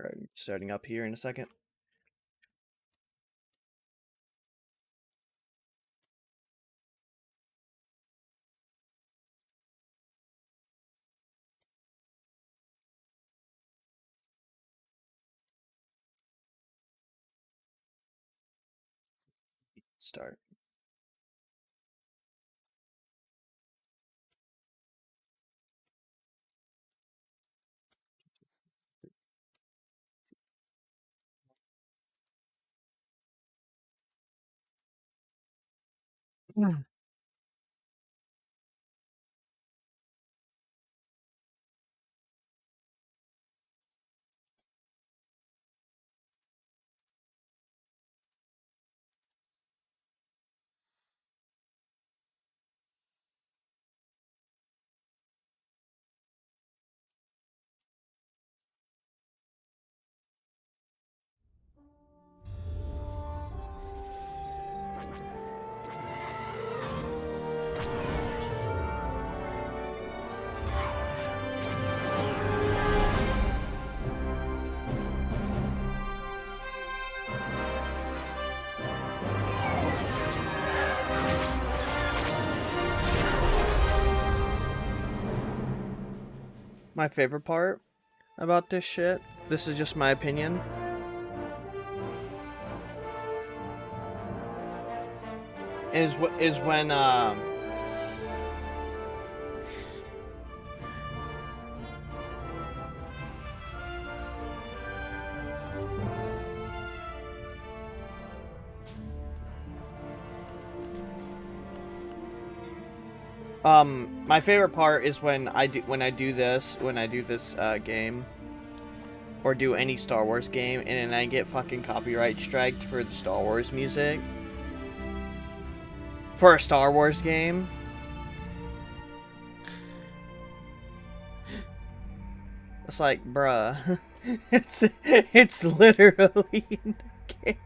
Alright, starting up here in a second. Start. My favorite part about this shit, this is just my opinion, is when my favorite part is when I do this game or do any Star Wars game and then I get fucking copyright striked for the Star Wars music for a Star Wars game. It's like, bruh, it's literally in the game.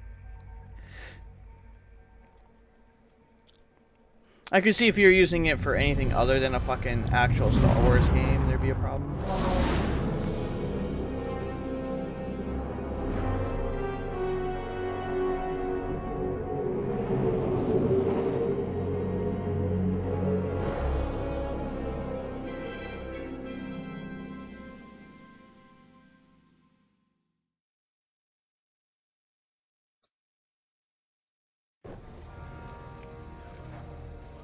I could see if you're using it for anything other than a fucking actual Star Wars game, there'd be a problem.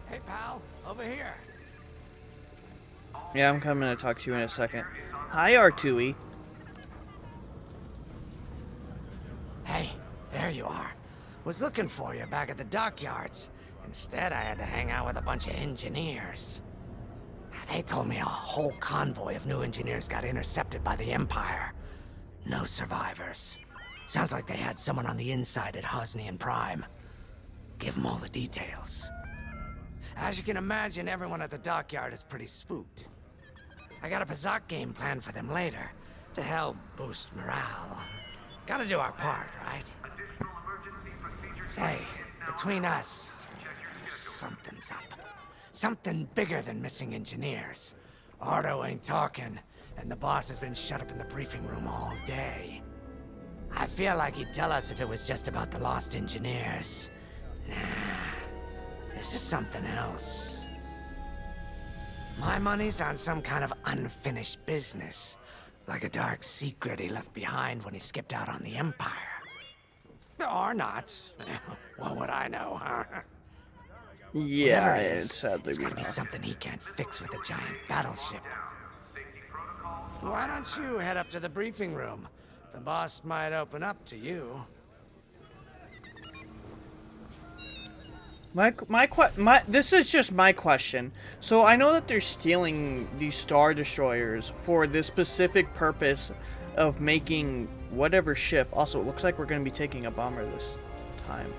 Hey, pal, over here. Yeah, I'm coming to talk to you in a second. Hi, R2E. Hey, there you are. Was looking for you back at the dockyards. Instead, I had to hang out with a bunch of engineers. They told me a whole convoy of new engineers got intercepted by the Empire. No survivors. Sounds like they had someone on the inside at Hosnian Prime. Give them all the details. As you can imagine, everyone at the dockyard is pretty spooked. I got a Pazak game planned for them later, to help boost morale. Gotta do our part, right? Say, between us, something's up. Something bigger than missing engineers. Ardo ain't talking, and the boss has been shut up in the briefing room all day. I feel like he'd tell us if it was just about the lost engineers. Nah. This is something else. My money's on some kind of unfinished business. Like a dark secret he left behind when he skipped out on the Empire. Or not. What would I know, huh? Yeah, Whatever it is, sadly it's we gotta be know. something he can't fix with a giant battleship. Why don't you head up to the briefing room? The boss might open up to you. This is just my question. So I know that they're stealing these Star Destroyers for the specific purpose of making whatever ship. Also, it looks like we're going to be taking a bomber this time.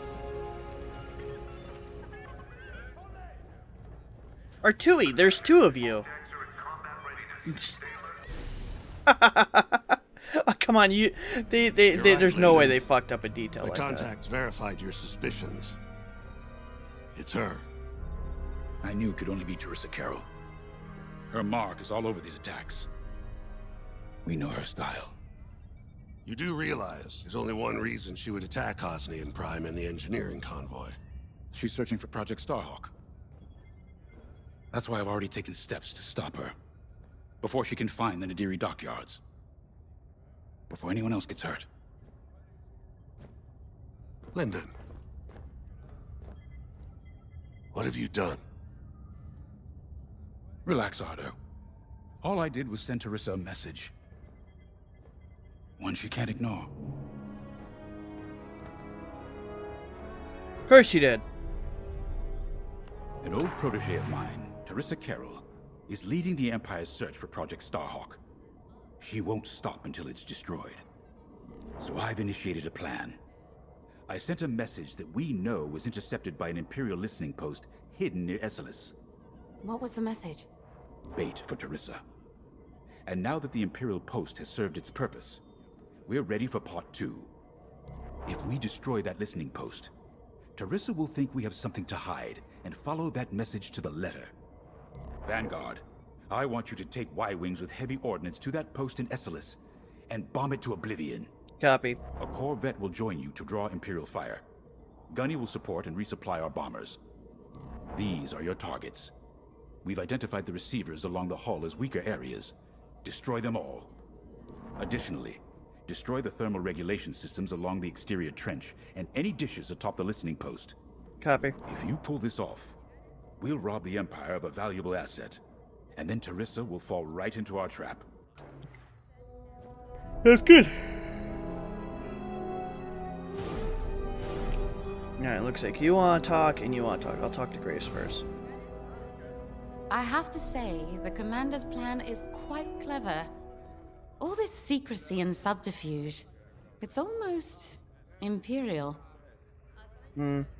Or Tui, there's two of you. Oh, come on, there's no way they fucked up a detail like that. The contacts verified your suspicions. It's her. I knew it could only be Teresa Carroll. Her mark is all over these attacks. We know her style. You do realize there's only one reason she would attack Hosnian Prime and the engineering convoy. She's searching for Project Starhawk. That's why I've already taken steps to stop her. Before she can find the Nadiri dockyards. Before anyone else gets hurt. Lyndon. What have you done? Relax, Ardo. All I did was send Teresa a message. One she can't ignore. Of course you did. An old protege of mine, Teresa Carroll, is leading the Empire's search for Project Starhawk. She won't stop until it's destroyed. So I've initiated a plan. I sent a message that we know was intercepted by an Imperial listening post hidden near Esselis. What was the message? Bait for Teresa. And now that the Imperial post has served its purpose, we're ready for part 2. If we destroy that listening post, Teresa will think we have something to hide and follow that message to the letter. Vanguard, I want you to take Y-Wings with heavy ordnance to that post in Esselis and bomb it to oblivion. Copy. A corvette will join you to draw Imperial fire. Gunny will support and resupply our bombers. These are your targets. We've identified the receivers along the hull as weaker areas. Destroy them all. Additionally, destroy the thermal regulation systems along the exterior trench and any dishes atop the listening post. Copy. If you pull this off, we'll rob the Empire of a valuable asset, and then Teresa will fall right into our trap. That's good. Alright, looks like you want to talk and you want to talk. I'll talk to Grace first. I have to say, the Commander's plan is quite clever. All this secrecy and subterfuge, it's almost Imperial.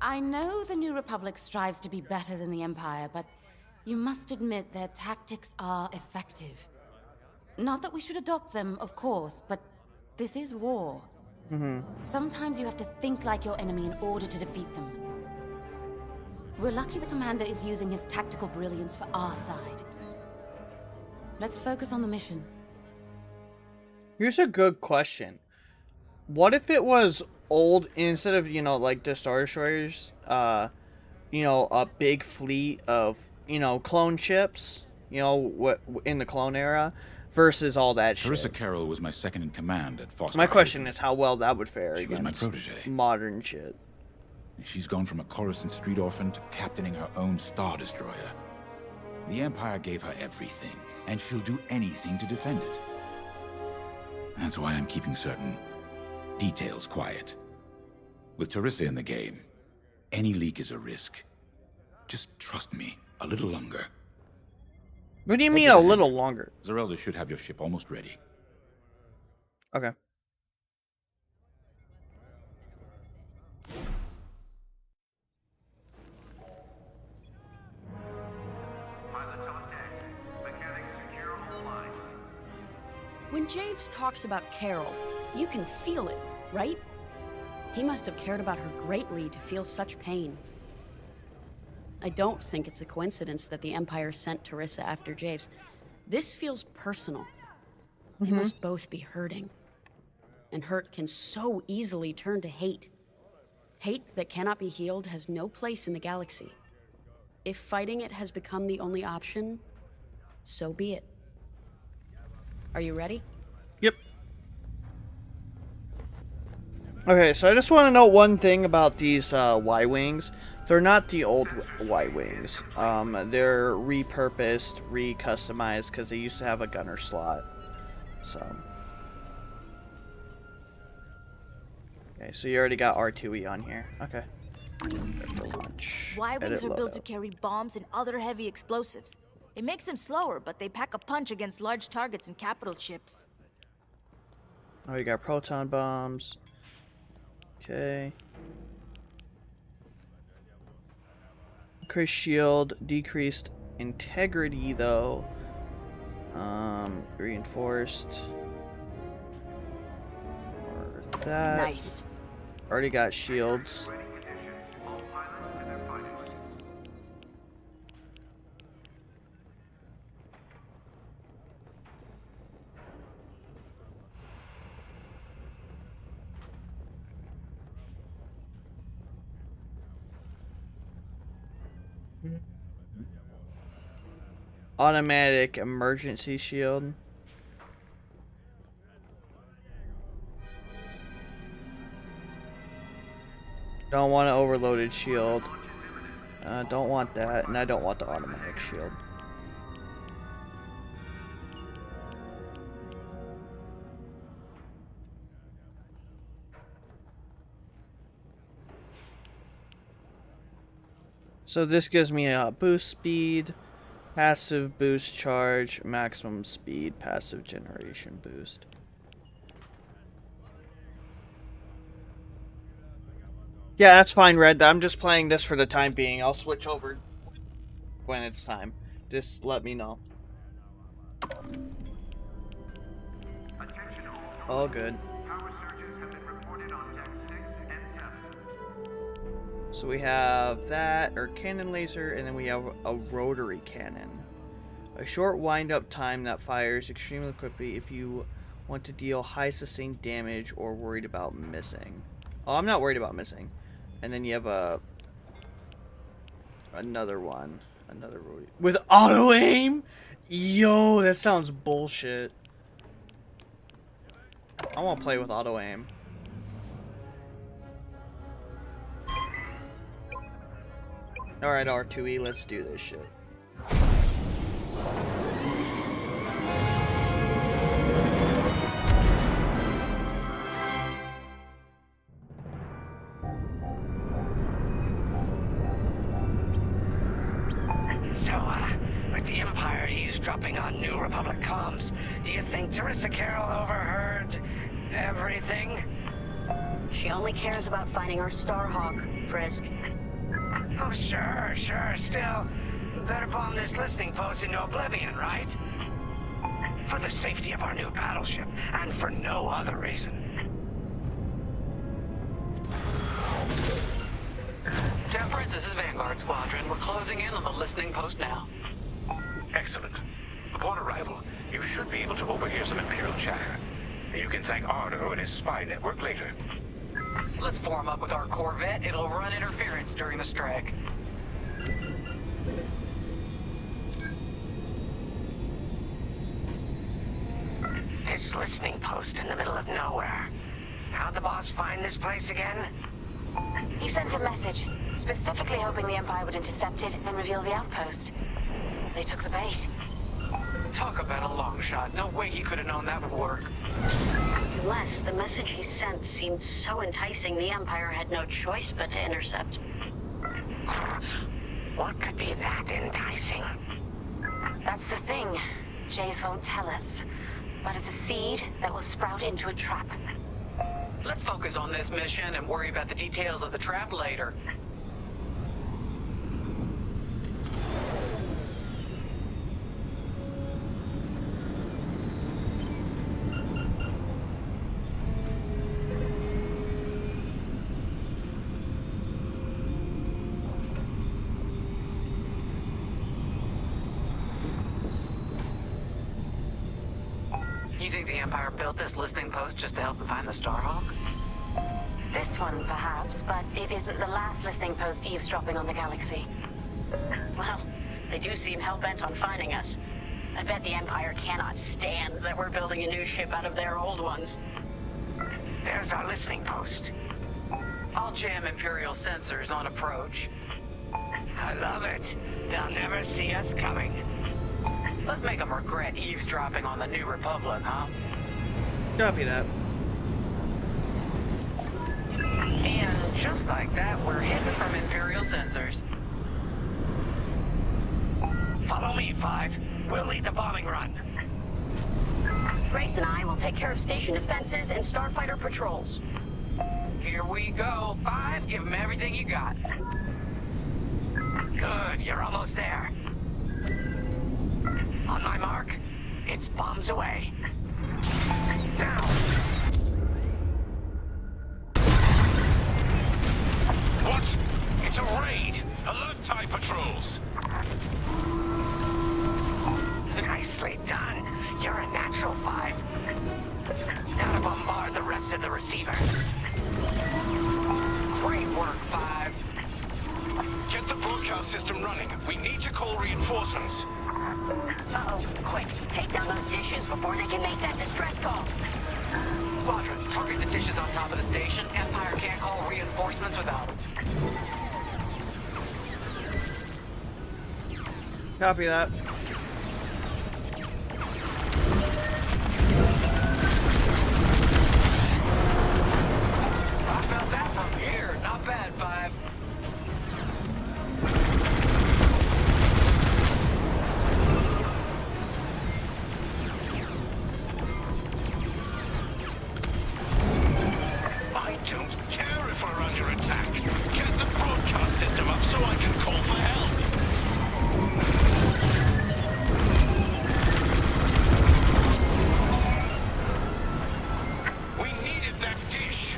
I know the New Republic strives to be better than the Empire, but you must admit their tactics are effective. Not that we should adopt them, of course, but this is war. Sometimes you have to think like your enemy in order to defeat them. We're lucky the Commander is using his tactical brilliance for our side. Let's focus on the mission. Here's a good question. What if it was old, instead of, like the Star Destroyers, a big fleet of, clone ships, what in the clone era, versus all that shit? Teresa Carroll was my second in command at Foster. My question is how well that would fare She was against my protege. modern shit. She's gone from a Coruscant street orphan to captaining her own Star Destroyer. The Empire gave her everything, and she'll do anything to defend it. That's why I'm keeping certain details quiet. With Teresa in the game, any leak is a risk. Just trust me a little longer. What do you mean a little longer? Zerelda should have your ship almost ready. Okay. When Javes talks about Carol, you can feel it, right? He must have cared about her greatly to feel such pain. I don't think it's a coincidence that the Empire sent Teresa after Javes. This feels personal. They must both be hurting. And hurt can so easily turn to hate. Hate that cannot be healed has no place in the galaxy. If fighting it has become the only option, so be it. Are you ready? Yep. Okay, so I just want to know one thing about these Y-Wings. They're not the old Y-Wings. They're repurposed, re-customized, because they used to have a gunner slot. So. Okay, so you already got R2E on here. Okay. Y-Wings are built to carry bombs and other heavy explosives. It makes them slower, but they pack a punch against large targets and capital ships. Oh, you got proton bombs. Okay. Increased shield, decreased integrity though. Reinforced. Or that. Nice. Already got shields. automatic emergency shield. Don't want an overloaded shield. Don't want that, and I don't want the automatic shield. So this gives me a boost speed, passive boost charge, maximum speed, passive generation boost. Yeah, that's fine, Red. I'm just playing this for the time being. I'll switch over when it's time. Just let me know. All good. So we have that, or cannon laser, and then we have a rotary cannon. A short wind-up time that fires extremely quickly if you want to deal high sustained damage or worried about missing. Oh, I'm not worried about missing. And then you have another one. Another rotary. With auto-aim? Yo, that sounds bullshit. I want to play with auto-aim. Alright, R2E, let's do this shit. So, with the Empire eavesdropping on New Republic comms, do you think Teresa Carroll overheard everything? She only cares about finding our Starhawk, Frisk. Oh, sure. Still, better bomb this listening post into oblivion, right? For the safety of our new battleship, and for no other reason. Temperance, this is Vanguard Squadron. We're closing in on the listening post now. Excellent. Upon arrival, you should be able to overhear some Imperial chatter. You can thank Ardo and his spy network later. Let's form up with our Corvette. It'll run interference during the strike. This listening post in the middle of nowhere. How'd the boss find this place again? He sent a message, specifically hoping the Empire would intercept it and reveal the outpost. They took the bait. Talk about a long shot. No way he could have known that would work. Unless the message he sent seemed so enticing, the Empire had no choice but to intercept. What could be that enticing? That's the thing. Jace won't tell us. But it's a seed that will sprout into a trap. Let's focus on this mission and worry about the details of the trap later. You think the Empire built this listening post just to help them find the Starhawk? This one, perhaps, but it isn't the last listening post eavesdropping on the galaxy. Well, they do seem hell-bent on finding us. I bet the Empire cannot stand that we're building a new ship out of their old ones. There's our listening post. I'll jam Imperial sensors on approach. I love it. They'll never see us coming. Let's make them regret eavesdropping on the New Republic, huh? Copy that. And just like that, we're hidden from Imperial sensors. Follow me, Five. We'll lead the bombing run. Grace and I will take care of station defenses and starfighter patrols. Here we go. 5, give them everything you got. Good, you're almost there. On my mark, it's bombs away. Now! What? It's a raid! Alert TIE patrols! Nicely done. You're a natural, Five. Now to bombard the rest of the receivers. Great work, 5. Get the broadcast system running. We need to call reinforcements. before they can make that distress call. Squadron, target the dishes on top of the station. Empire can't call reinforcements without them. Copy that. I felt that from here. Not bad, 5. I don't care if we're under attack. Get the broadcast system up so I can call for help. We needed that dish.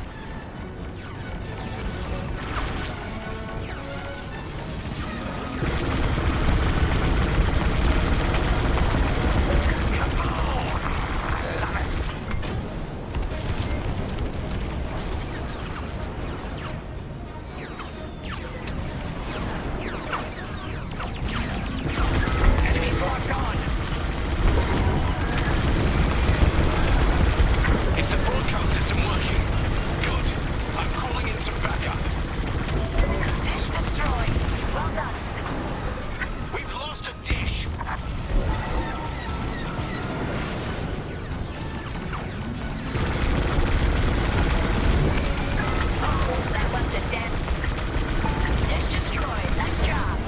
Enemies locked on. Is the broadcast system working? Good. I'm calling in some backup. Dish destroyed. Well done. We've lost a dish. Oh, that left a dent. Dish destroyed. Nice job.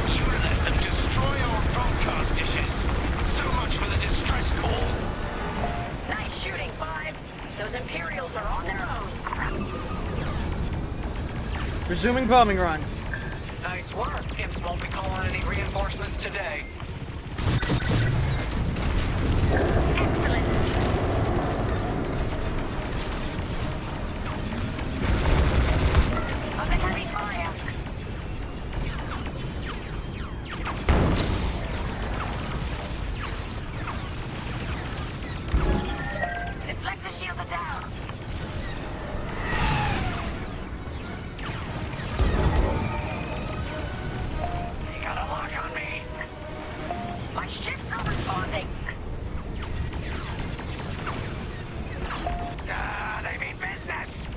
You let them destroy our broadcast dishes. So much for the distress call. Nice shooting, 5. Those Imperials are on their own. Resuming bombing run. Nice work. Imps won't be calling any reinforcements today. Excellent. Under heavy fire. Deflector shields are down. You got a lock on me. My ships are responding. Ah, they mean business.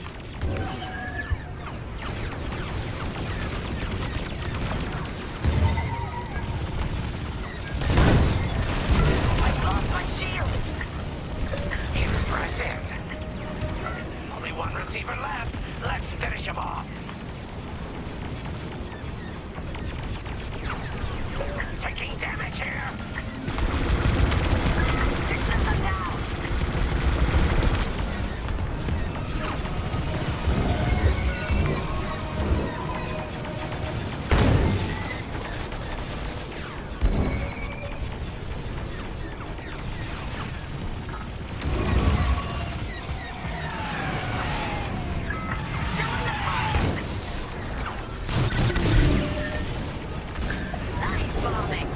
I've lost my shields. Impressive. Only one receiver left. Let's finish him off. Taking damage here. Systems are down. Still in the fight. Nice bombing.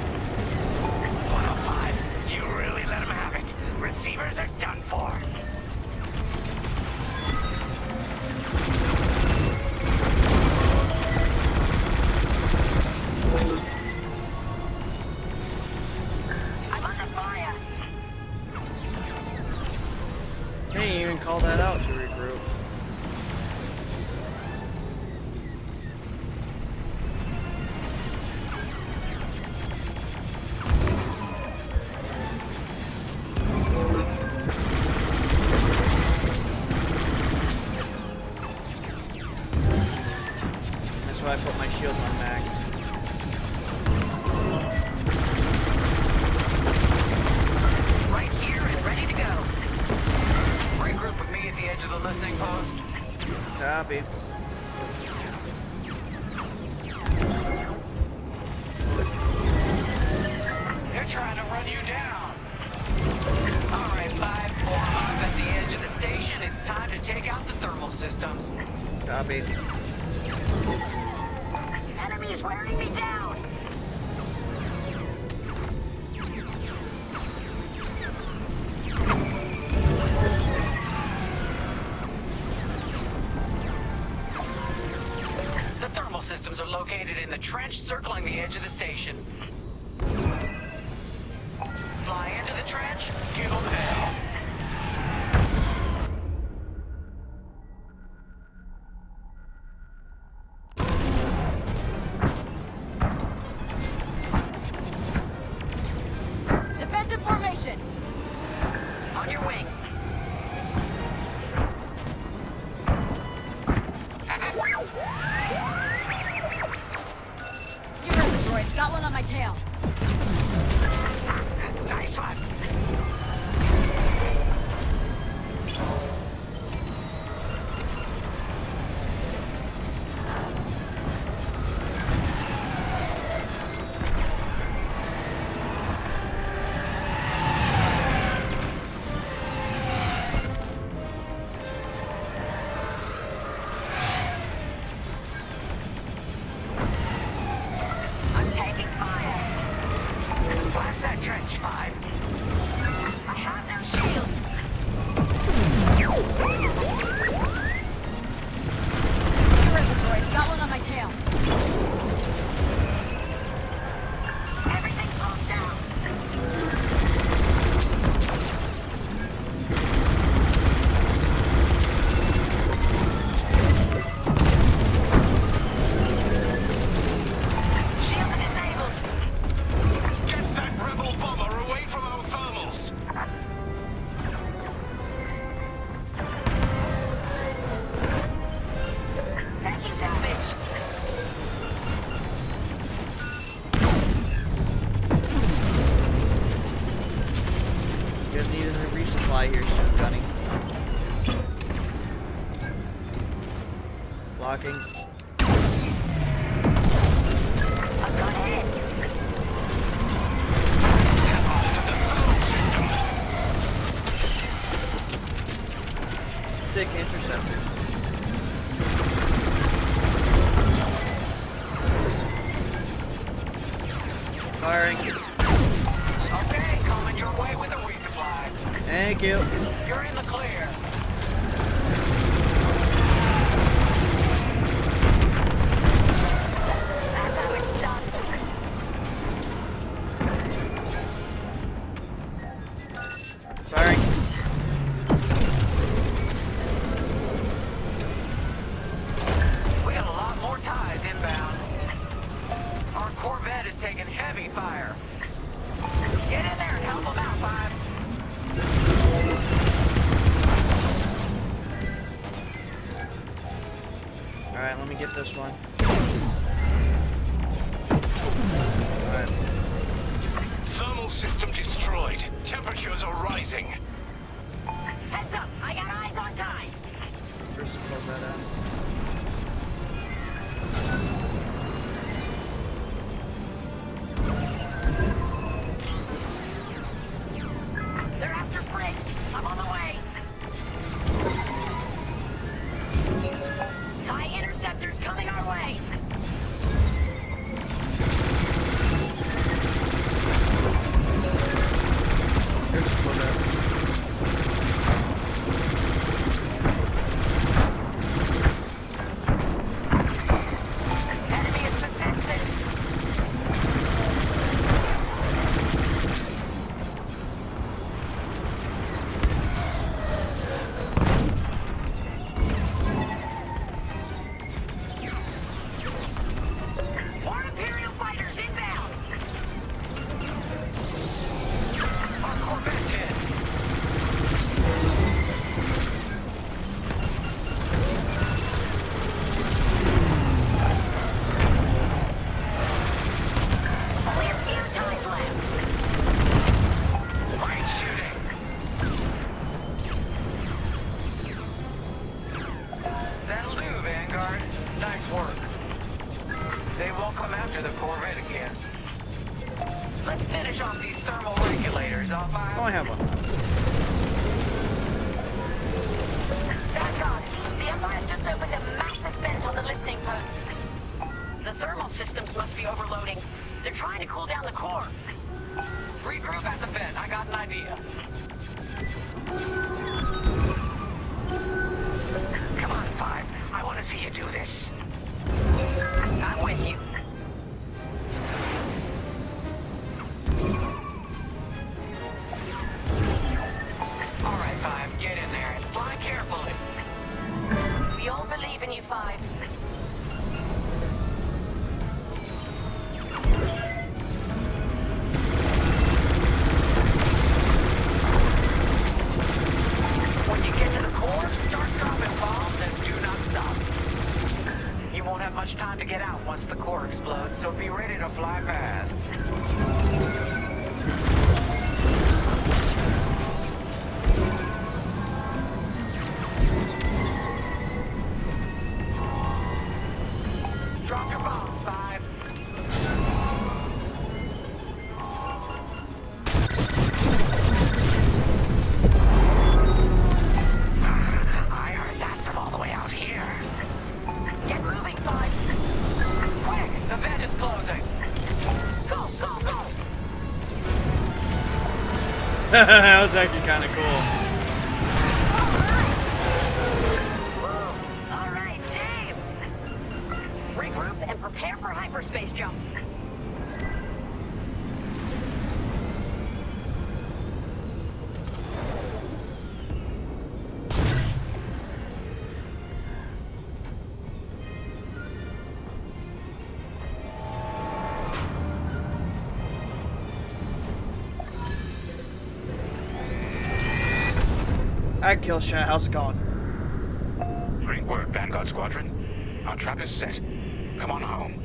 105. You really let him have it. Receivers are done for. I'm under fire. Hey, you even call that out to regroup. That's why I put my shields on max. Right here and ready to go. Regroup with me at the edge of the listening post. Copy. They're trying to run you down. All right, 5, form up at the edge of the station. It's time to take out the thermal systems. Copy. Enemies wearing me down. thermal systems are located in the trench circling the edge of the station. Fly into the trench, give them hell. Defensive formation. On your wing. You heard the droid. Got one on my tail. Nice one. I'm taking fire. Blast that trench, 5. I have no shields. You heard the droid. Got one on my tail. Everything's locked down. Shields are disabled. Get that rebel bomber away from our thermals! Taking damage. Gonna need a resupply here soon, Gunny. Blocking. A good hit. After the thermal system! Sick interceptors. Firing. Okay, coming your way with a resupply. Thank you. You're in the clear. That's how it's done. Firing. We got a lot more ties inbound. Our Corvette is taking heavy fire. Get in there and help them out, 5. Alright, let me get this one. Alright. Thermal system destroyed. Temperatures are rising. Heads up. I got eyes on ties. Where's the Corvette at? They're after Frisk. I'm on the way. TIE interceptors coming our way. Here's the Corvette. Enemy is persistent. More Imperial fighters inbound. Our Corvette's hit. Only a few ties left. Great shooting. That'll do, Vanguard. Nice work. They won't come after the Corvette again. Let's finish off these thermal regulators, all 5. Oh, I have one. Vanguard, the Empire's just opened a massive vent on the listening post. The thermal systems must be overloading. They're trying to cool down the core. Regroup at the vent. I got an idea. Come on, 5. I want to see you do this. much time to get out once the core explodes, so be ready to fly fast. Drop your bombs, Five. I heard that from all the way out here. Get moving, Five. Quick! The vent is closing! Go, go, go! That was actually kind of cool. All right, team. Regroup and prepare for hyperspace jump. Alright, Killshot, how's it going? Great work, Vanguard Squadron. Our trap is set. Come on home.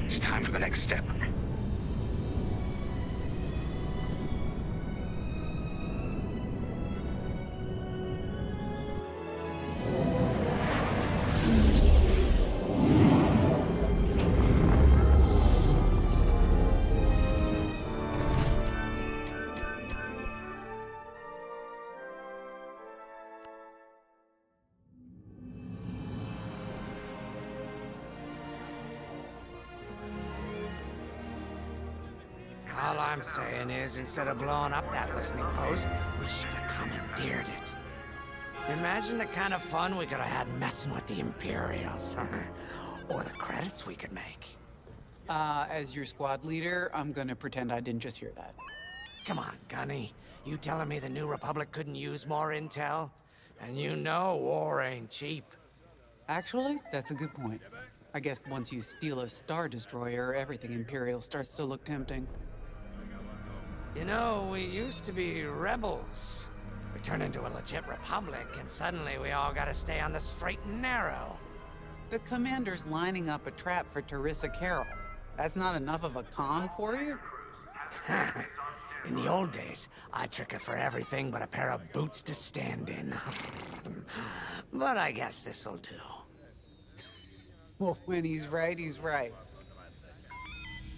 It's time for the next step. All I'm saying is, instead of blowing up that listening post, we should have commandeered it. Imagine the kind of fun we could have had messing with the Imperials. Or the credits we could make. As your squad leader, I'm gonna pretend I didn't just hear that. Come on, Gunny. You telling me the New Republic couldn't use more intel? And you know war ain't cheap. Actually, that's a good point. I guess once you steal a Star Destroyer, everything Imperial starts to look tempting. You know, we used to be rebels. We turned into a legit republic, and suddenly we all gotta stay on the straight and narrow. The commander's lining up a trap for Teresa Carroll. That's not enough of a con for you? In the old days, I'd trick her for everything but a pair of boots to stand in. But I guess this'll do. Well, when he's right, he's right.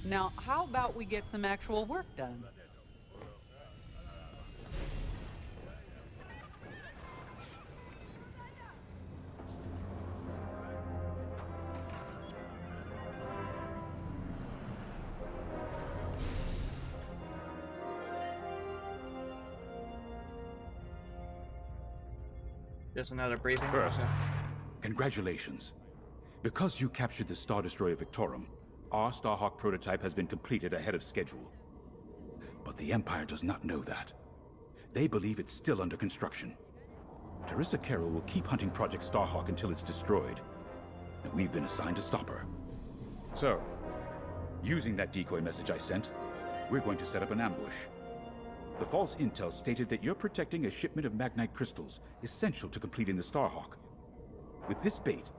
Now, how about we get some actual work done? Just another briefing. First, congratulations. Because you captured the Star Destroyer Victorum, our Starhawk prototype has been completed ahead of schedule. But the Empire does not know that. They believe it's still under construction. Teresa Carroll will keep hunting Project Starhawk until it's destroyed. And we've been assigned to stop her. So, using that decoy message I sent, we're going to set up an ambush. The false intel stated that you're protecting a shipment of Magnite crystals, essential to completing the Starhawk. With this bait,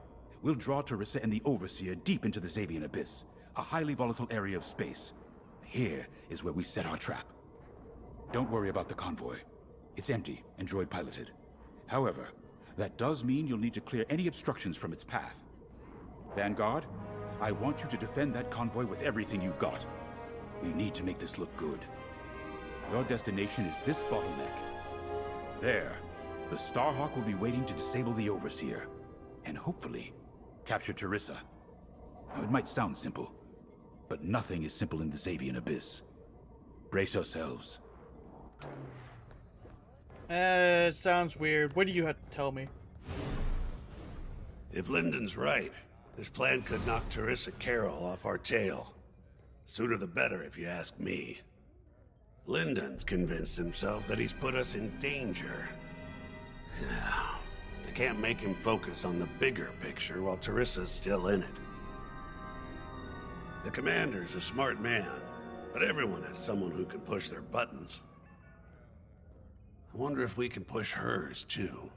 we'll draw Teresa and the Overseer deep into the Xavian Abyss, a highly volatile area of space. Here is where we set our trap. Don't worry about the convoy. It's empty and droid-piloted. However, that does mean you'll need to clear any obstructions from its path. Vanguard, I want you to defend that convoy with everything you've got. We need to make this look good. Your destination is this bottleneck. There, the Starhawk will be waiting to disable the Overseer, and hopefully, capture Teresa. Now, it might sound simple, but nothing is simple in the Xavian Abyss. Brace yourselves. It sounds weird. What do you have to tell me? If Lyndon's right, this plan could knock Teresa Carroll off our tail. Sooner the better, if you ask me. Lyndon's convinced himself that he's put us in danger. I can't make him focus on the bigger picture while Teresa's still in it. The commander's a smart man, but everyone has someone who can push their buttons. I wonder if we can push hers, too.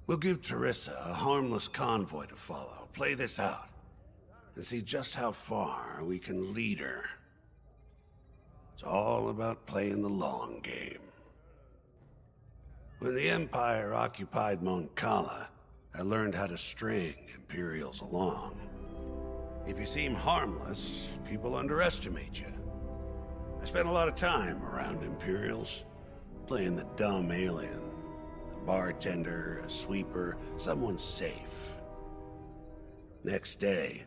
We'll give Teresa a harmless convoy to follow. Play this out. and see just how far we can lead her. It's all about playing the long game. When the Empire occupied Mon Cala, I learned how to string Imperials along. If you seem harmless, people underestimate you. I spent a lot of time around Imperials, playing the dumb alien. A bartender, a sweeper, someone safe. Next day,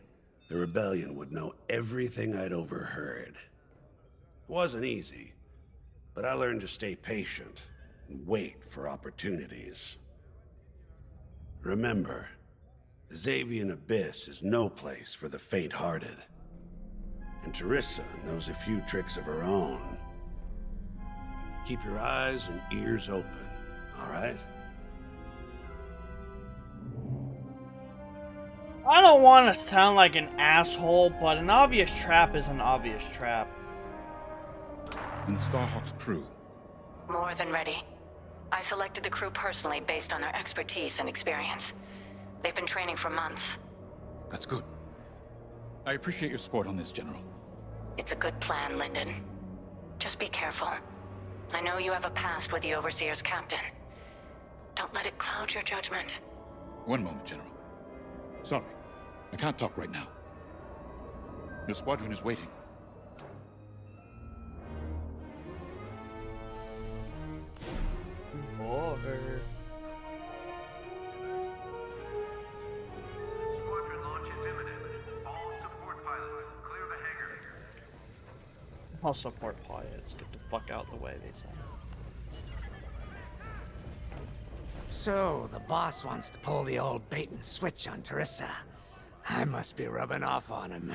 the rebellion would know everything I'd overheard. It wasn't easy, but I learned to stay patient and wait for opportunities. Remember, the Xavian Abyss is no place for the faint-hearted. And Teresa knows a few tricks of her own. Keep your eyes and ears open, all right? I don't want to sound like an asshole, but an obvious trap is an obvious trap. And the Starhawk's crew? More than ready. I selected the crew personally based on their expertise and experience. They've been training for months. That's good. I appreciate your support on this, General. It's a good plan, Lyndon. Just be careful. I know you have a past with the Overseer's captain. Don't let it cloud your judgment. One moment, General. Sorry, I can't talk right now. Your squadron is waiting. More. Squadron launch is imminent. All support pilots, clear the hangar. I'll support pilots. Get the fuck out the way, they say. So, the boss wants to pull the old bait and switch on Teresa. I must be rubbing off on him.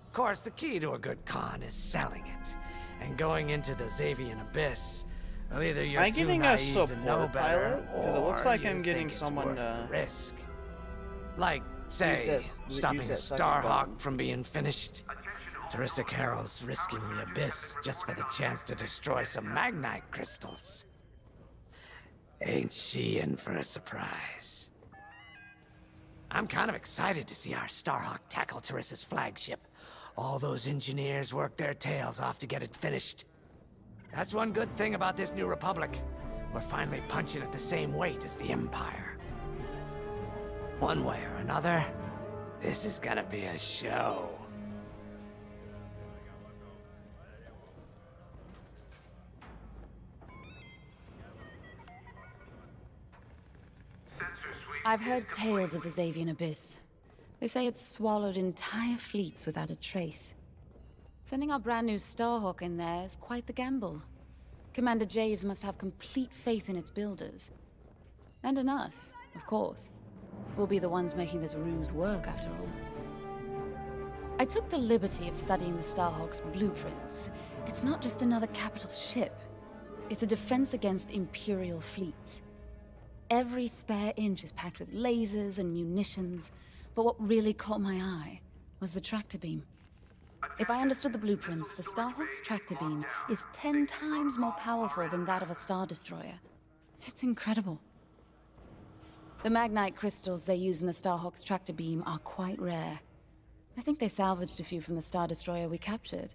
Of course, the key to a good con is selling it. And going into the Xavian Abyss. Well, either you're Am I too getting a naive to know support better, pilot? Because it looks or like you I'm getting think it's someone worth the risk. Use Like, say, this. stopping Use a that second Starhawk button. from being finished. Teresa Carroll's risking the Abyss just for the chance to destroy some Magnite crystals. Ain't she in for a surprise? I'm kind of excited to see our Starhawk tackle Teresa's flagship. All those engineers work their tails off to get it finished. That's one good thing about this new Republic. We're finally punching at the same weight as the Empire. One way or another, this is gonna be a show. I've heard tales of the Xavian Abyss. They say it's swallowed entire fleets without a trace. Sending our brand new Starhawk in there is quite the gamble. Commander Javes must have complete faith in its builders. And in us, of course. We'll be the ones making this ruse work, after all. I took the liberty of studying the Starhawk's blueprints. It's not just another capital ship. It's a defense against Imperial fleets. Every spare inch is packed with lasers and munitions, but what really caught my eye was the tractor beam. If I understood the blueprints, the Starhawk's tractor beam is 10 times more powerful than that of a Star Destroyer. It's incredible. The Magnite crystals they use in the Starhawk's tractor beam are quite rare. I think they salvaged a few from the Star Destroyer we captured.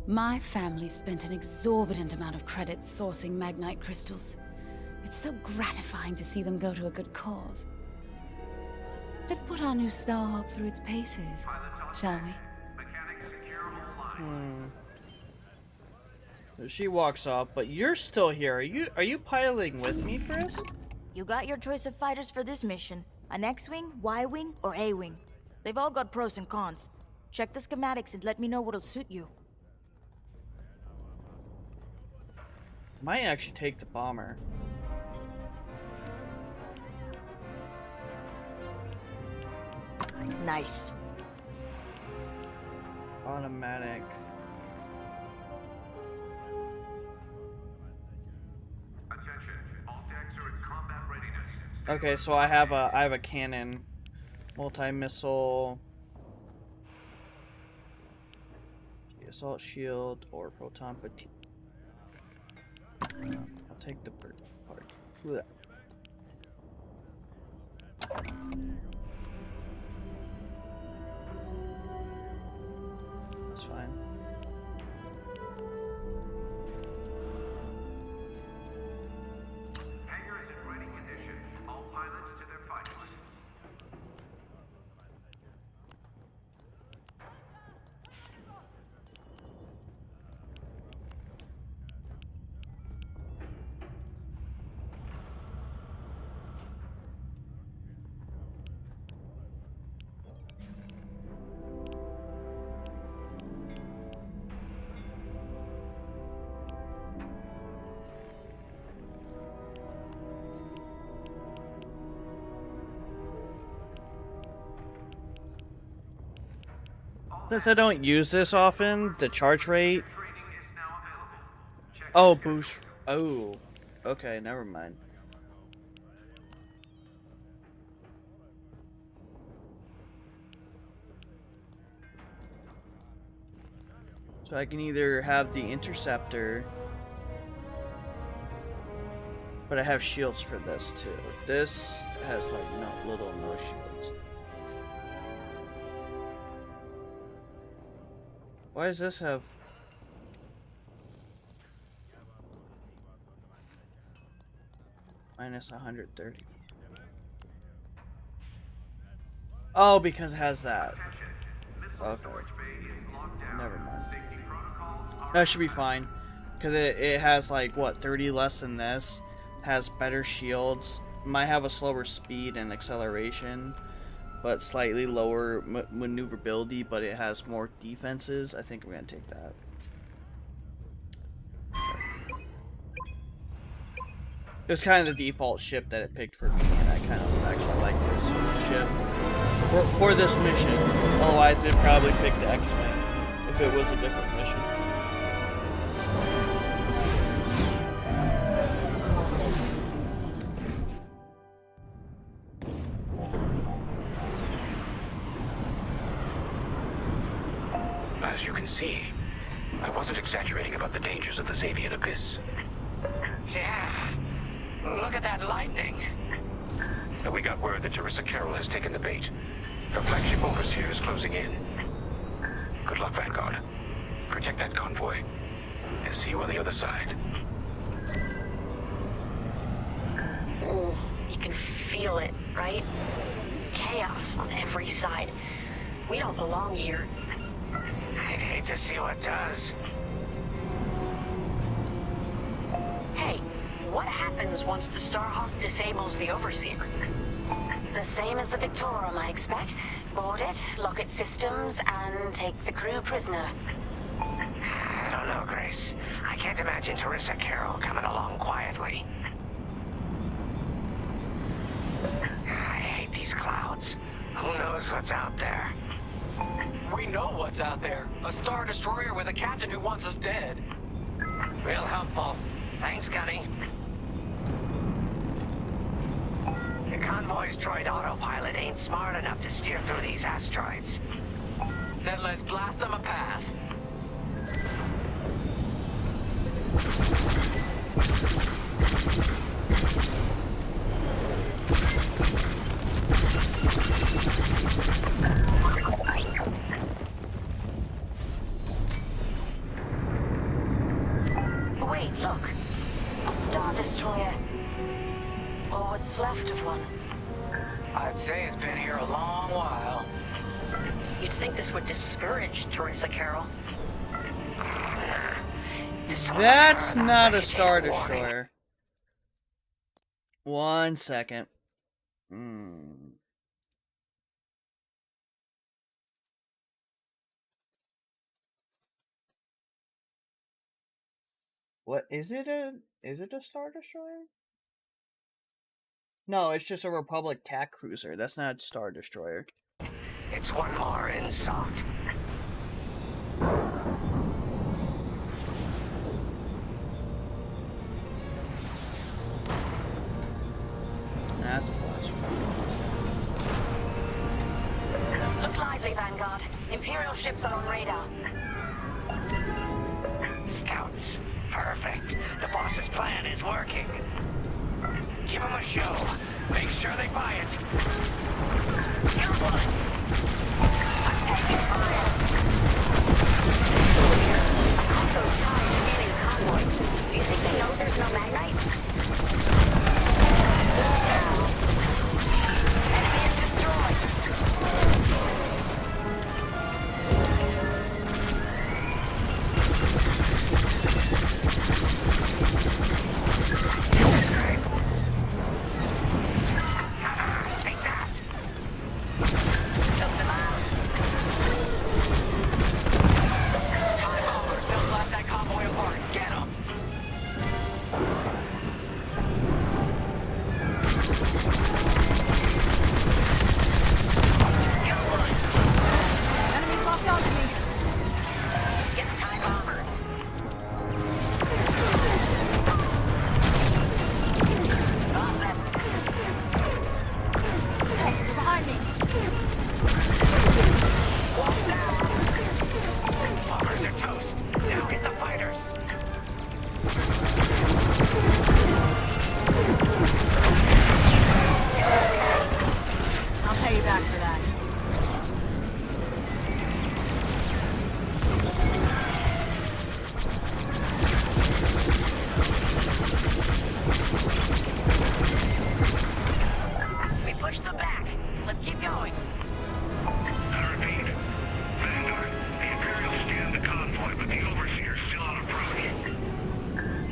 My family spent an exorbitant amount of credits sourcing Magnite crystals. It's so gratifying to see them go to a good cause. Let's put our new Starhawk through its paces, shall we? She walks off, but you're still here. Are you piloting with me, Frisk? You got your choice of fighters for this mission. An X-Wing, Y-Wing, or A-Wing. They've all got pros and cons. Check the schematics and let me know what'll suit you. Might actually take the bomber. Nice. Automatic. Okay, so I have a cannon, multi-missile, assault shield, or proton petite. I'll take the bird part. Blech. Since I don't use this often, the charge rate... Oh, boost... Oh. Okay, never mind. So I can either have the interceptor... But I have shields for this too. This has like no shields. Why does this have... Minus 130. Oh, because it has that. Okay. Never mind. That should be fine. Because it has like, what, 30 less than this. Has better shields. Might have a slower speed and acceleration. But slightly lower maneuverability, but it has more defenses. I think I'm going to take that. It was kind of the default ship that it picked for me, and I kind of actually like this ship for this mission. Otherwise, it'd probably pick the X-Wing if it was a different mission. As you can see, I wasn't exaggerating about the dangers of the Xavian Abyss. Yeah. Look at that lightning. And we got word that Teresa Carroll has taken the bait. Her flagship Overseer is closing in. Good luck, Vanguard. Protect that convoy. And see you on the other side. Ooh, you can feel it, right? Chaos on every side. We don't belong here. I'd hate to see what does. Hey, what happens once the Starhawk disables the Overseer? The same as the Victorum, I expect. Board it, lock its systems, and take the crew prisoner. I don't know, Grace. I can't imagine Teresa Carroll coming along quietly. I hate these clouds. Who knows what's out there? We know what's out there. A Star Destroyer with a captain who wants us dead. Real helpful. Thanks, Gunny. The convoy's droid autopilot ain't smart enough to steer through these asteroids. Then let's blast them a path. Wait, look. A Star Destroyer. Or what's left of one. I'd say it's been here a long while. You'd think this would discourage Teresa Carroll. That's not a Star Destroyer. 1 second. What is it? Is it a Star Destroyer? No, it's just a Republic TAC cruiser. That's not a Star Destroyer. It's one more insult. That's a blast. Look lively, Vanguard. Imperial ships are on radar. Scouts. Perfect. The boss's plan is working. Give them a show. Make sure they buy it. You're one. I'm taking fire. I caught those ties scanning the convoy. Do you think they know there's no magnite? Enemy is destroyed. This is great. Take that. Took them out. Time bombers, they'll blast that convoy apart. Get them! push them back. Let's keep going. I repeat. Vanguard, the Imperial scanned the convoy, but the Overseer's still on approach.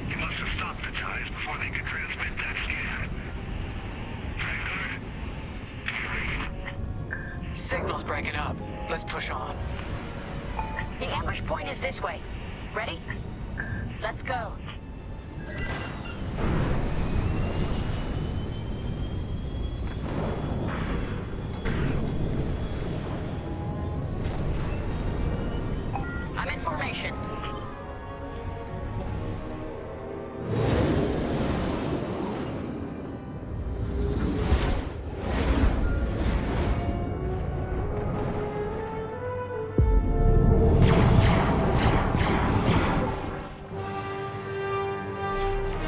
He must have stopped the ties before they could transmit that scan. Vanguard? Signal's breaking up. Let's push on. The ambush point is this way. Ready? Let's go. I'm in formation.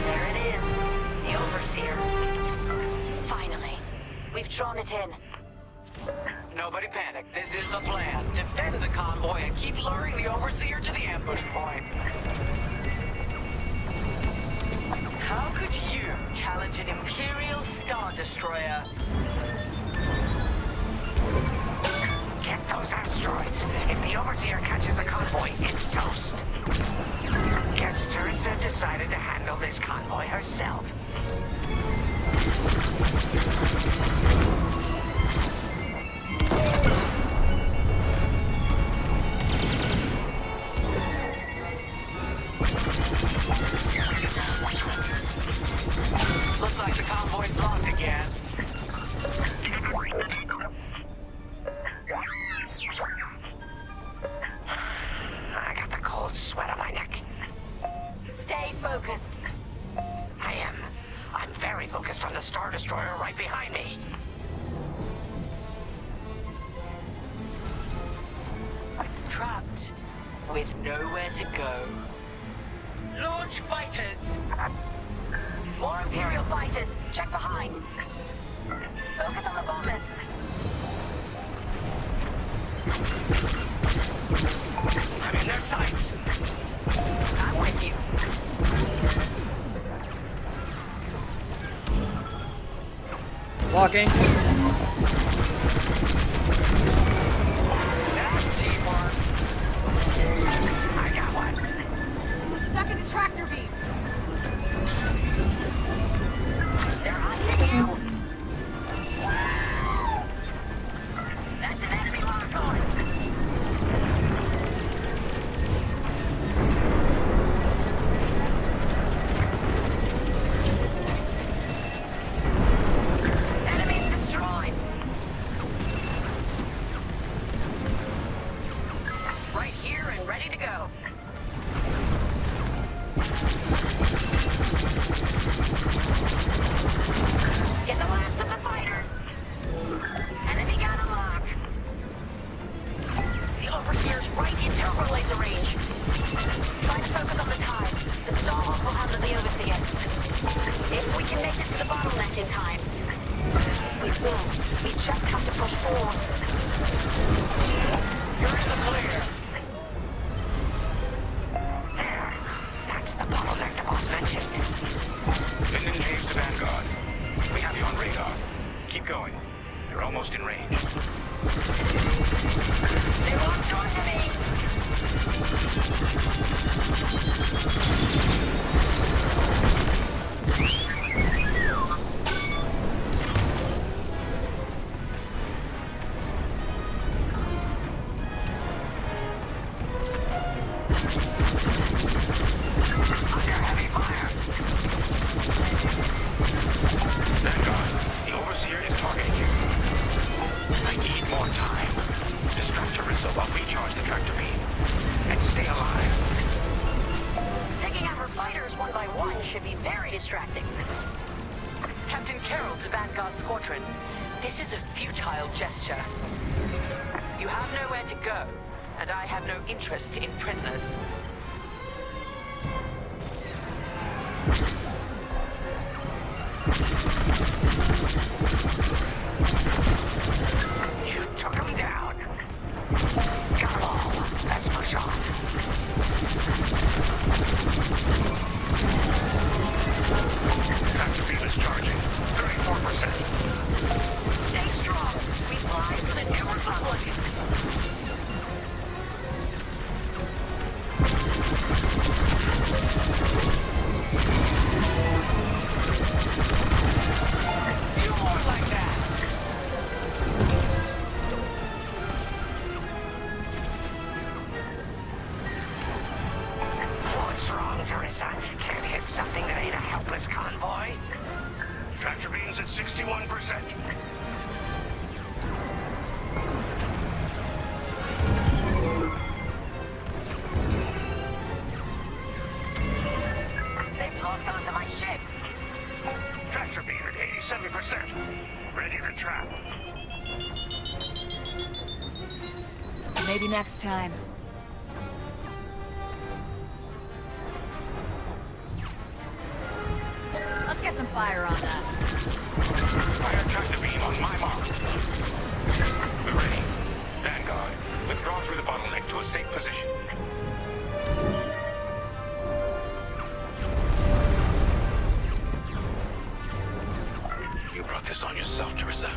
There it is. The Overseer. Finally. We've drawn it in. Nobody panic. This is the plan. Defend the convoy and keep luring the Overseer to the ambush point. How could you challenge an Imperial Star Destroyer? Get those asteroids. If the Overseer catches the convoy, it's toast. Guess Teresa decided to handle this convoy herself. Looks like the convoy's blocked again. I got the cold sweat on my neck. Stay focused. I am. I'm very focused on the Star Destroyer right behind me. Trapped with nowhere to go. Launch fighters! More Imperial fighters! Check behind! Focus on the bombers! I'm in their sights. I'm with you. Walking. That's teamwork. I got one. Stuck in a tractor beam. They're hunting you! That's an enemy locked on! Enemies destroyed! Right here and ready to go. Get the last of the fighters. Enemy got a lock. The Overseer's right in turbo laser range. Trying to focus on the ties. The Starhawk will handle the Overseer. If we can make it to the bottleneck in time. We will. We just have to push forward. You're in the clear. There. That's the bottleneck the boss mentioned. Linden James to Vanguard. We have you on radar. Keep going. You're almost in range. They locked onto me! Under heavy fire. Vanguard, the Overseer is targeting you. I need more time. Distract Teresa while we charge the tractor beam. And stay alive. Taking out her fighters one by one should be very distracting. Captain Carroll to Vanguard Squadron. This is a futile gesture. You have nowhere to go, and I have no interest in prisoners. You took him down. Got them all. Let's push on. Tractor beam is charging. 34%. Few more like that. What's wrong, Teresa? Can't hit something that ain't a helpless convoy? Tractor beams at 61%. They've locked onto my ship. Tractor beam at 87%. Ready the trap. Maybe next time. Let's get some fire on that. Fire tractor beam on my mark. We're ready. Vanguard, withdraw through the bottleneck to a safe position. You brought this on yourself, Teresa.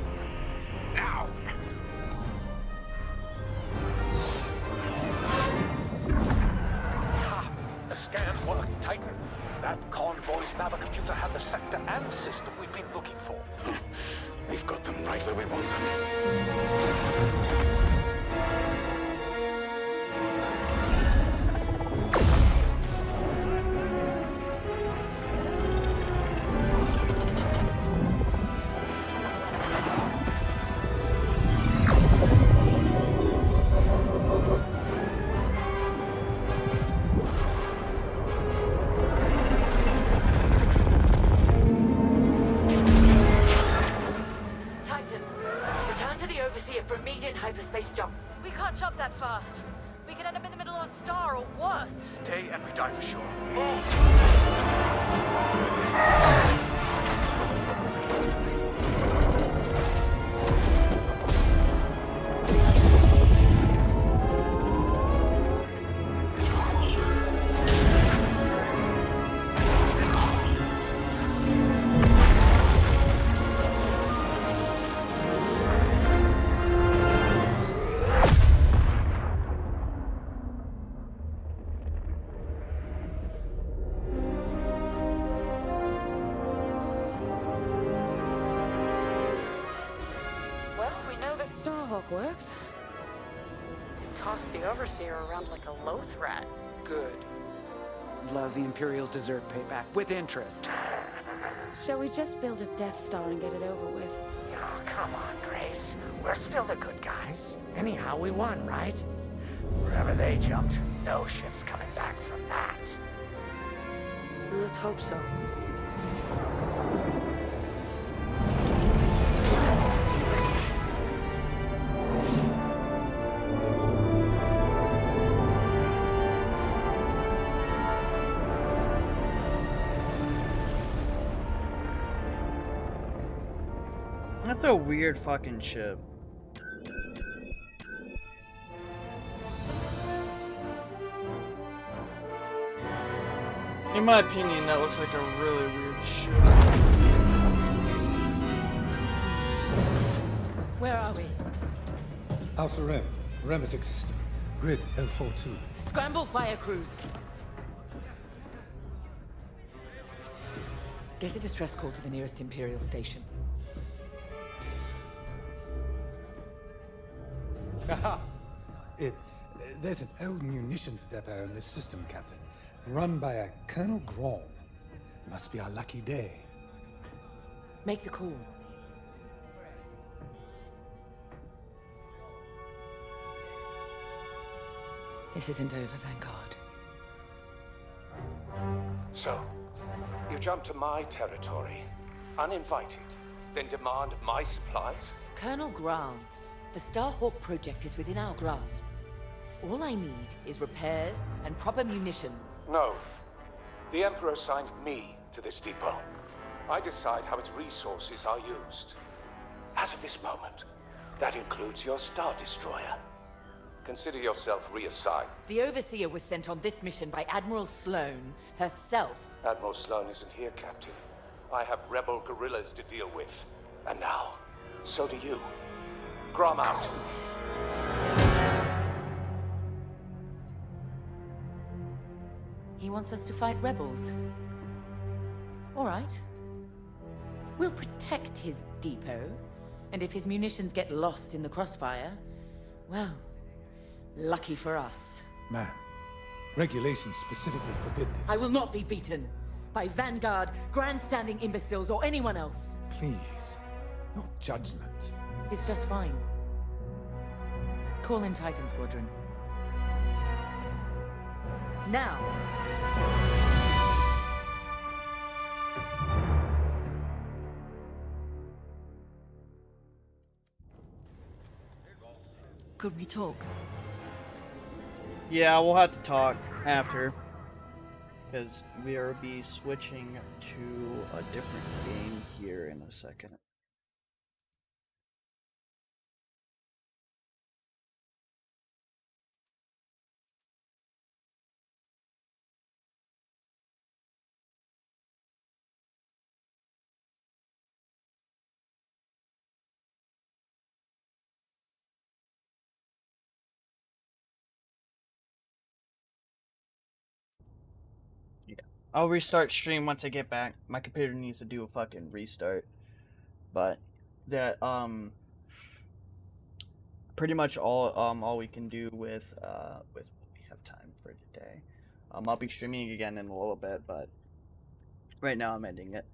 Now! The scans work, Titan. That convoy's navicomputer had the sector and system we've been looking for. We've got them right where we want them. Titan, return to the Overseer for immediate hyperspace jump. We can't jump that fast. We could end up in the middle of a star or worse. Stay and we die for sure. Well, we know the Starhawk works. Toss the Overseer around like a loath rat. Good. Lousy Imperials deserve payback, with interest. Shall we just build a Death Star and get it over with? Oh, come on, Grace. We're still the good guys. Anyhow, we won, right? Wherever they jumped, no ship's coming back from that. Let's hope so. That's a weird fucking ship. In my opinion, that looks like a really weird ship. Where are we? Outer Rim, Remetic system, grid L42. Scramble fire crews. Get a distress call to the nearest Imperial station. Haha! There's an old munitions depot in this system, Captain. Run by a Colonel Grom. Must be our lucky day. Make the call. This isn't over, thank God. So, you jump to my territory, uninvited, then demand my supplies? Colonel Graham, the Starhawk project is within our grasp. All I need is repairs and proper munitions. No. The Emperor assigned me to this depot. I decide how its resources are used. As of this moment, that includes your Star Destroyer. Consider yourself reassigned. The Overseer was sent on this mission by Admiral Sloane herself. Admiral Sloane isn't here, Captain. I have rebel guerrillas to deal with. And now, so do you. Grom out. He wants us to fight rebels. All right. We'll protect his depot, and if his munitions get lost in the crossfire, well, lucky for us. Ma'am, regulations specifically forbid this. I will not be beaten by Vanguard, grandstanding imbeciles, or anyone else. Please, your judgment. It's just fine. Call in Titan Squadron. Now! Could we talk? Yeah, we'll have to talk after. Because we will be switching to a different game here in a second. I'll restart stream once I get back. My computer needs to do a fucking restart. But that pretty much all we can do with what we have time for today. I'll be streaming again in a little bit, but right now I'm ending it.